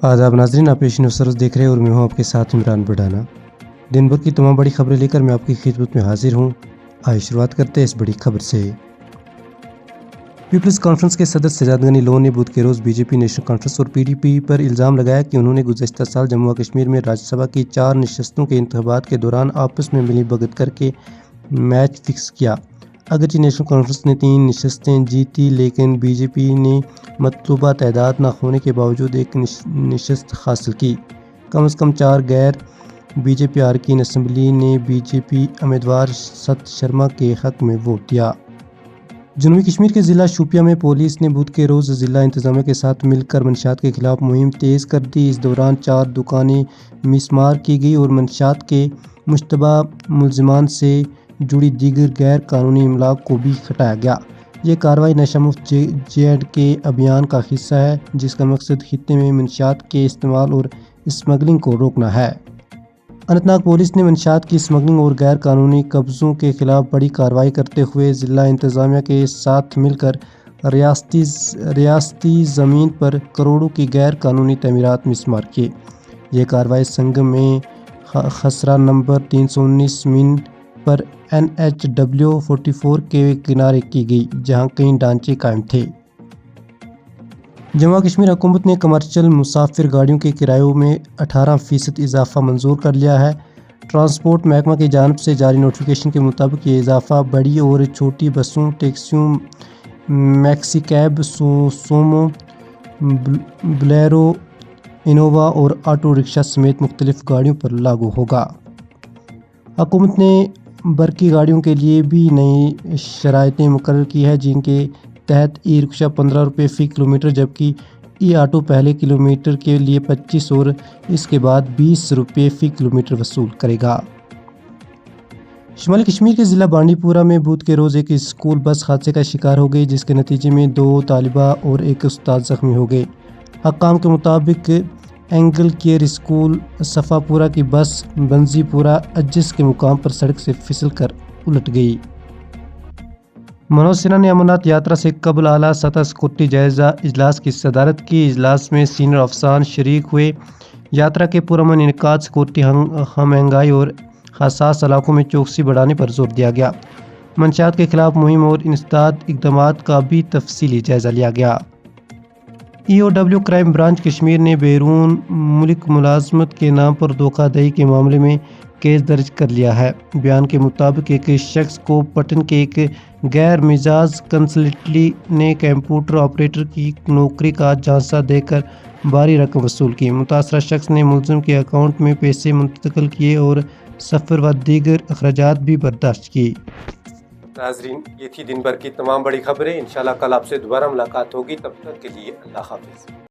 आदाब नाज़रीन, आप पेश न्यूज़ देख रहे हैं और मैं हूं आपके साथ इमरान बढ़ाना। दिन भर की तमाम बड़ी खबरें लेकर मैं आपकी खिदमत में हाजिर हूं। आइए शुरुआत करते हैं इस बड़ी खबर से। पीपल्स कॉन्फ्रेंस के सदर सजाद गनी लोन ने बुध के रोज़ बीजेपी नेशनल कॉन्फ्रेंस और पीडीपी पर इल्ज़ाम लगाया कि उन्होंने गुज़श्ता साल जम्मू व कश्मीर में राज्यसभा की 4 नशस्तों के इंतखाबात के दौरान आपस में मिलीभगत करके मैच फिक्स किया। अगरचे नेशनल कॉन्फ्रेंस ने 3 नशस्तें जीती, लेकिन बीजेपी ने मतलूबा तादाद न होने के बावजूद एक नशस्त हासिल की। कम से कम 4 गैर बीजेपी अरकान असम्बली ने बीजेपी उम्मीदवार सत शर्मा के हक में वोट दिया। जनूबी कश्मीर के ज़िला शोपियां में पुलिस ने बुध के रोज़ ज़िला इंतज़ामिया के साथ मिलकर मंशियात के खिलाफ मुहिम तेज़ कर दी। इस दौरान 4 दुकानें मिसमार की गई और मंशियात के मुश्तबा मुलज़िमान से जुड़ी दीगर गैर कानूनी इमलाक को भी हटाया गया। ये कार्रवाई नशा मुक्त J&K अभियान का हिस्सा है, जिसका मकसद खित्ते में मंशियात के इस्तेमाल और स्मगलिंग को रोकना है। अनंतनाग पुलिस ने मंशियात की स्मगलिंग और गैर कानूनी कब्ज़ों के खिलाफ बड़ी कार्रवाई करते हुए ज़िला इंतज़ामिया के साथ मिलकर रियासती ज़मीन पर करोड़ों की गैर कानूनी तमीरात मिसमार किए। ये कार्रवाई संगम में खसरा नंबर 319 मीन पर NHW 44 के किनारे की गई, जहां कई ढांचे कायम थे। जम्मू कश्मीर हुकूमत ने कमर्शियल मुसाफिर गाड़ियों के किरायों में 18% इजाफा मंजूर कर लिया है। ट्रांसपोर्ट महकमा की जानिब से जारी नोटिफिकेशन के मुताबिक ये इजाफा बड़ी और छोटी बसों, टैक्सियों, मैक्सी कैब, सोमो, बोलेरो, इनोवा और ऑटो रिक्शा समेत मुख्तलिफ गाड़ियों पर लागू होगा। हुकूमत ने बरकी गाड़ियों के लिए भी नई शराइतें मुकर्रर की है, जिनके तहत ई रिक्शा 15 रुपये फ़ी किलोमीटर, जबकि ई ऑटो पहले किलोमीटर के लिए 25 और इसके बाद 20 रुपये फ़ी किलोमीटर वसूल करेगा। शुमाली कश्मीर के ज़िला बांडीपुरा में बुध के रोज़ एक स्कूल बस हादसे का शिकार हो गई, जिसके नतीजे में 2 तालिबा और एक उस्ताद ज़ख्मी हो गए। हकाम के मुताबिक एंगल केयर स्कूल सफ़ापुरा की बस बंजीपुरा अज्जिस के मुकाम पर सड़क से फिसल कर उलट गई। मनोज सिन्हा ने अमरनाथ यात्रा से कबल आला सतह सिक्योरिटी जायजा इजलास की सदारत की। इजलास में सीनियर अफसरान शरीक हुए। यात्रा के पुरअमन इनेकाद, सिक्योरिटी, हम महंगाई और हसास इलाकों में चौकसी बढ़ाने पर जोर दिया गया। मंशियात के खिलाफ मुहिम और इंसदाद इक़दामात का भी तफसीली जायजा लिया गया। EOW क्राइम ब्रांच कश्मीर ने बैरून मुल्क मुलाजमत के नाम पर धोखाधड़ी के मामले में केस दर्ज कर लिया है। बयान के मुताबिक एक शख्स को पटन के एक गैर मिजाज कंसल्टेंट ने कंप्यूटर ऑपरेटर की नौकरी का झांसा देकर भारी रकम वसूल की। मुतासरा शख्स ने मुलजिम के अकाउंट में पैसे मुंतकिल किए और सफ़र व दीगर अखराजात भी बर्दाश्त किए। नाजरीन, ये थी दिन भर की तमाम बड़ी खबरें। इंशाल्लाह कल आपसे दोबारा मुलाकात होगी। तब तक के लिए अल्लाह हाफिज़।